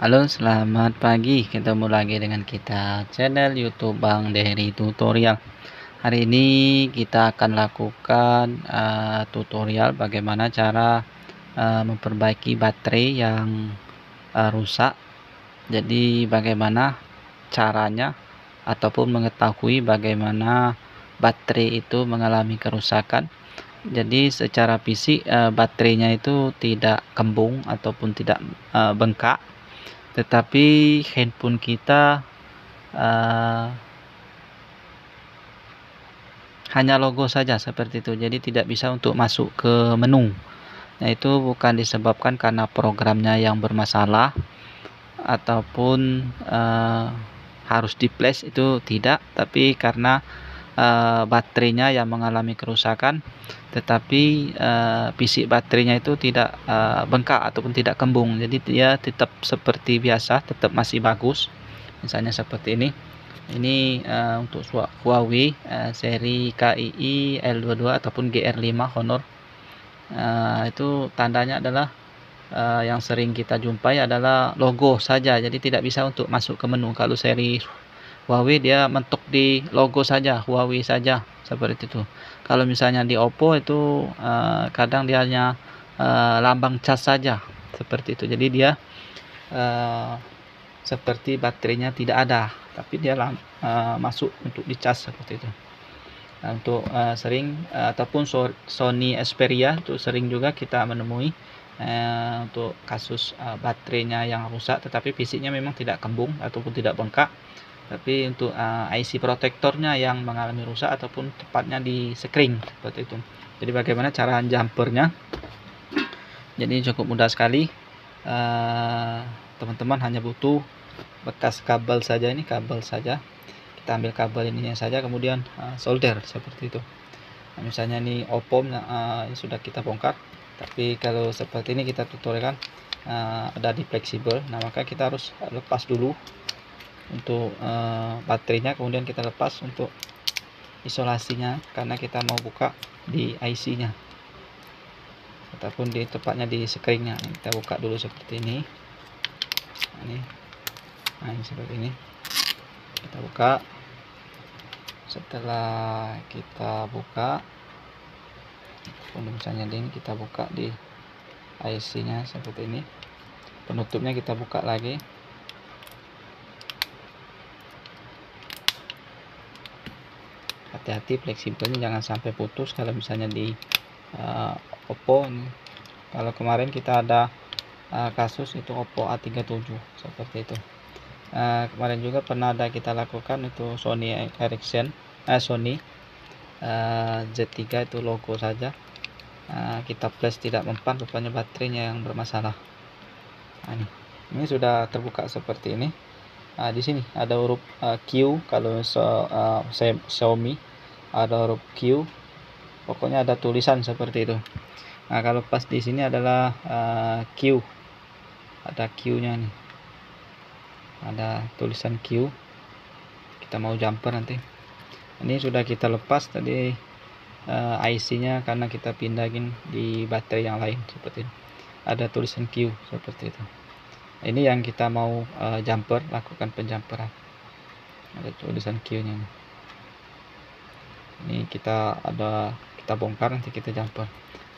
Halo, selamat pagi. Ketemu lagi dengan kita channel YouTube Bang Dery Tutorial. Hari ini kita akan lakukan tutorial bagaimana cara memperbaiki baterai yang rusak. Jadi bagaimana caranya ataupun mengetahui bagaimana baterai itu mengalami kerusakan. Jadi secara fisik baterainya itu tidak kembung ataupun tidak bengkak, tetapi handphone kita hanya logo saja seperti itu, jadi tidak bisa untuk masuk ke menu. Nah, itu bukan disebabkan karena programnya yang bermasalah ataupun harus di flash, itu tidak, tapi karena baterainya yang mengalami kerusakan, tetapi fisik baterainya itu tidak bengkak ataupun tidak kembung, jadi dia tetap seperti biasa, tetap masih bagus. Misalnya seperti ini untuk Huawei seri KII L22 ataupun GR5 Honor. Itu tandanya adalah yang sering kita jumpai adalah logo saja, jadi tidak bisa untuk masuk ke menu. Kalau seri Huawei dia mentok di logo saja, Huawei saja, seperti itu. Kalau misalnya di Oppo itu kadang dia hanya lambang cas saja, seperti itu. Jadi dia seperti baterainya tidak ada, tapi dia masuk untuk dicas seperti itu. Nah, untuk sering ataupun Sony Xperia itu sering juga kita menemui untuk kasus baterainya yang rusak, tetapi fisiknya memang tidak kembung ataupun tidak bengkak, tapi untuk IC protektornya yang mengalami rusak ataupun tepatnya di screen seperti itu. Jadi bagaimana cara jumpernya? Jadi cukup mudah sekali, teman-teman hanya butuh bekas kabel saja, ini kabel saja, kita ambil kabel ininya saja, kemudian solder seperti itu. Nah, misalnya ini Oppo ini sudah kita bongkar, tapi kalau seperti ini kita tutorialkan ada di fleksibel. Nah, maka kita harus lepas dulu untuk baterainya, kemudian kita lepas untuk isolasinya karena kita mau buka di IC nya ataupun di tepatnya di screen-nya. Kita buka dulu seperti ini. Nah, ini seperti ini kita buka. Setelah kita buka, misalnya ini kita buka di IC nya seperti ini, penutupnya kita buka lagi. Hati-hati fleksibelnya jangan sampai putus kalau misalnya di Oppo ini. Kalau kemarin kita ada kasus itu Oppo A37 seperti itu. Kemarin juga pernah ada kita lakukan itu Sony Ericsson, Sony Z3 itu logo saja, kita flash tidak mempan, rupanya baterainya yang bermasalah. Nah, ini sudah terbuka seperti ini. Di sini ada huruf Q, kalau Xiaomi ada huruf Q, pokoknya ada tulisan seperti itu. Nah, kalau pas di sini adalah Q, ada Q-nya nih, ada tulisan Q. Kita mau jumper nanti. Ini sudah kita lepas tadi IC-nya karena kita pindahin di baterai yang lain seperti ini. Ada tulisan Q seperti itu. Ini yang kita mau jumper, lakukan penjumperan. Ada tulisan Q-nya. Ini kita bongkar, nanti kita jumper.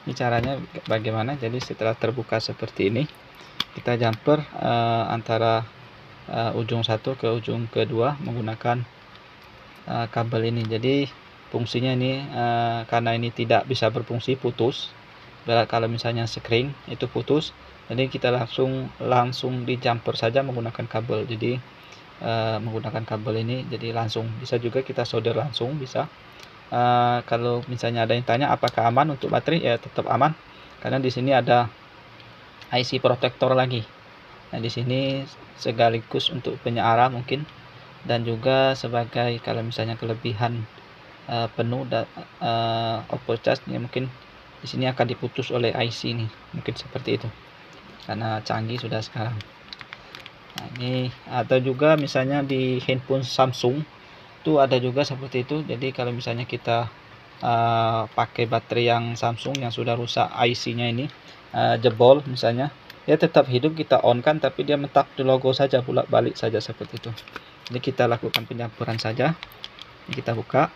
Ini caranya bagaimana? Jadi setelah terbuka seperti ini, kita jumper antara ujung satu ke ujung kedua menggunakan kabel ini. Jadi fungsinya ini karena ini tidak bisa berfungsi, putus. Kalau misalnya screen itu putus, jadi kita langsung di jumper saja menggunakan kabel. Jadi menggunakan kabel ini, jadi langsung bisa juga kita solder langsung bisa. Kalau misalnya ada yang tanya apakah aman untuk baterai, ya tetap aman karena di sini ada IC protektor lagi. Nah, di sini sekaligus untuk penyara mungkin, dan juga sebagai kalau misalnya kelebihan penuh overcharge ya, mungkin di sini akan diputus oleh IC ini, mungkin seperti itu karena canggih sudah sekarang. Nah, ini atau juga misalnya di handphone Samsung itu ada juga seperti itu. Jadi kalau misalnya kita pakai baterai yang Samsung yang sudah rusak, IC-nya ini jebol misalnya, dia tetap hidup, kita on kan, tapi dia mentak di logo saja, bolak balik saja seperti itu. Jadi kita lakukan pencampuran saja. Kita buka,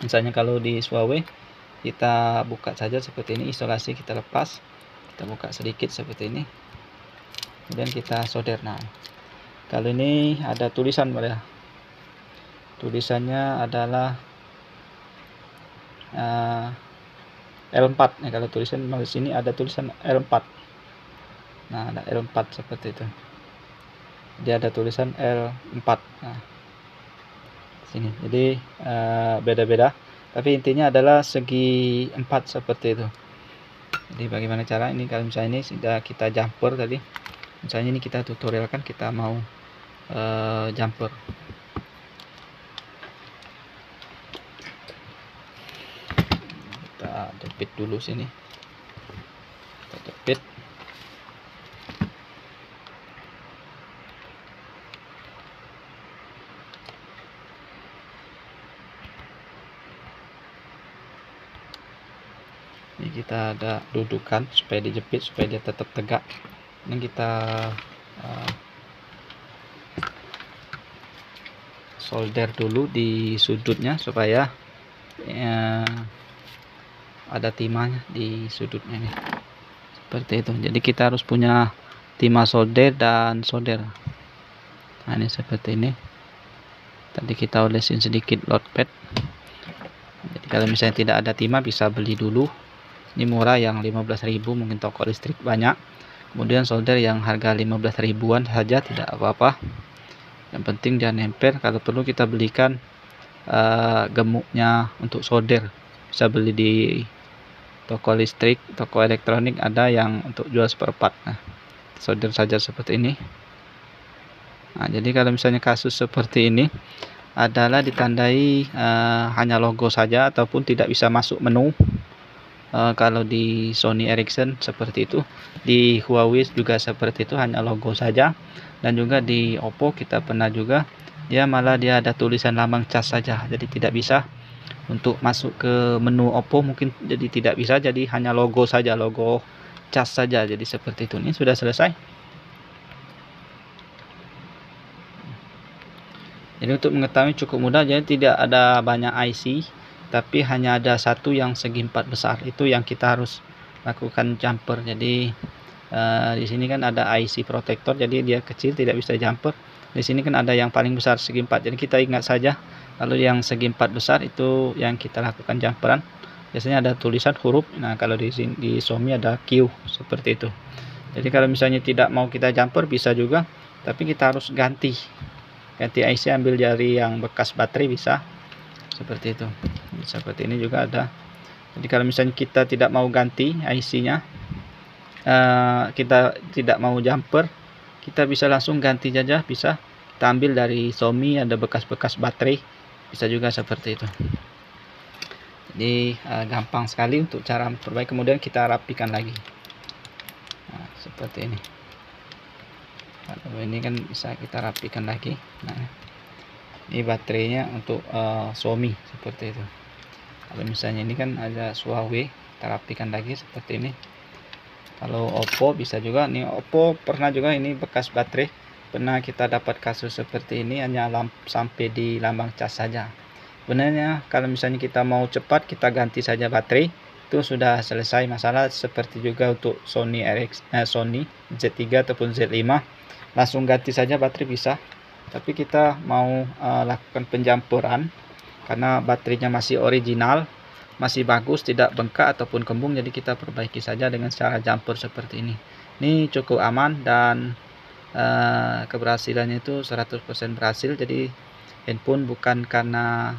misalnya kalau di Huawei kita buka saja seperti ini, isolasi kita lepas, kita buka sedikit seperti ini, kemudian kita solder. Nah, kalau ini ada tulisan pada tulisannya adalah L4 ya, kalau tulisan di sini ada tulisan L4. Nah, ada L4 seperti itu. Dia ada tulisan L4. Nah, sini. Jadi beda-beda. Tapi intinya adalah segi 4 seperti itu. Jadi bagaimana cara ini, kalau misalnya ini sudah kita jumper tadi. Misalnya ini kita tutorial kan, kita mau jumper. Kita jepit dulu sini. Kita jepit. Ini kita ada dudukan supaya dijepit, supaya dia tetap tegak. Ini kita solder dulu di sudutnya supaya ada timahnya di sudutnya nih, seperti itu. Jadi kita harus punya timah solder dan solder. Nah, ini seperti ini. Tadi kita olesin sedikit load pad. Jadi kalau misalnya tidak ada timah, bisa beli dulu. Ini murah, yang 15.000, mungkin toko listrik banyak. Kemudian solder yang harga 15 ribuan saja, tidak apa-apa. Yang penting jangan nempel. Kalau perlu kita belikan gemuknya untuk solder. Bisa beli di toko listrik, toko elektronik, ada yang untuk jual seperempat. Nah, solder saja seperti ini. Nah, jadi kalau misalnya kasus seperti ini adalah ditandai hanya logo saja ataupun tidak bisa masuk menu. Kalau di Sony Ericsson seperti itu, di Huawei juga seperti itu, hanya logo saja. Dan juga di Oppo kita pernah juga, dia malah dia ada tulisan lambang cas saja, jadi tidak bisa untuk masuk ke menu Oppo, mungkin jadi tidak bisa, jadi hanya logo saja, logo cas saja. Jadi seperti itu. Ini sudah selesai. Jadi untuk mengetahui cukup mudah, jadi tidak ada banyak IC, tapi hanya ada satu yang segi 4 besar, itu yang kita harus lakukan jumper. Jadi di sini kan ada IC protector, jadi dia kecil tidak bisa jumper. Di sini kan ada yang paling besar segi 4, jadi kita ingat saja kalau yang segi 4 besar itu yang kita lakukan jumperan. Biasanya ada tulisan huruf. Nah, kalau di sini di Xiaomi ada Q seperti itu. Jadi kalau misalnya tidak mau kita jumper bisa juga, tapi kita harus ganti IC, ambil dari yang bekas baterai, bisa seperti itu. Seperti ini juga ada. Jadi kalau misalnya kita tidak mau ganti IC-nya, kita tidak mau jumper, kita bisa langsung ganti saja. Bisa kita ambil dari Xiaomi, ada bekas-bekas baterai, bisa juga seperti itu. Jadi gampang sekali untuk cara memperbaiki. Kemudian kita rapikan lagi. Nah, seperti ini. Kalau ini kan bisa kita rapikan lagi. Nah, ini baterainya untuk Xiaomi seperti itu. Kalau misalnya ini kan ada Huawei, kita rapikan lagi seperti ini. Kalau Oppo bisa juga. Nih Oppo pernah juga, ini bekas baterai, pernah kita dapat kasus seperti ini, hanya sampai di lambang cas saja. Sebenarnya kalau misalnya kita mau cepat, kita ganti saja baterai, itu sudah selesai masalah. Seperti juga untuk Sony Sony Z3 ataupun Z5, langsung ganti saja baterai bisa. Tapi kita mau lakukan penjampuran karena baterainya masih original, masih bagus, tidak bengkak ataupun kembung, jadi kita perbaiki saja dengan cara jumper seperti ini. Ini cukup aman dan keberhasilannya itu 100% berhasil. Jadi handphone bukan karena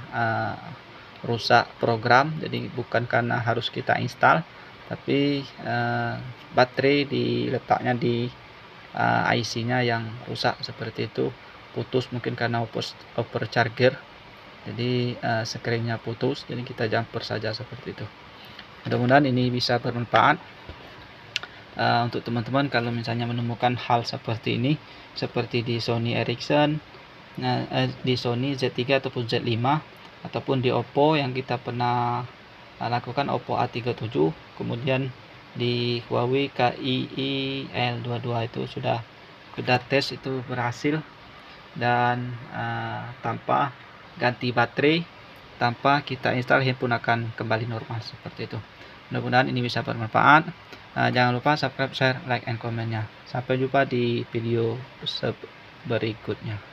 rusak program, jadi bukan karena harus kita install, tapi baterai diletaknya di IC-nya yang rusak seperti itu, putus mungkin karena over charger, jadi screen-nya putus, jadi kita jumper saja seperti itu. Mudah-mudahan ini bisa bermanfaat untuk teman-teman kalau misalnya menemukan hal seperti ini, seperti di Sony Ericsson, di Sony Z3 ataupun Z5, ataupun di Oppo yang kita pernah lakukan, Oppo A37, kemudian di Huawei KII L22 itu sudah tes itu berhasil, dan tanpa ganti baterai, tanpa kita install, handphone akan kembali normal seperti itu. Mudah-mudahan ini bisa bermanfaat. Jangan lupa subscribe, share, like, and komennya. Sampai jumpa di video berikutnya.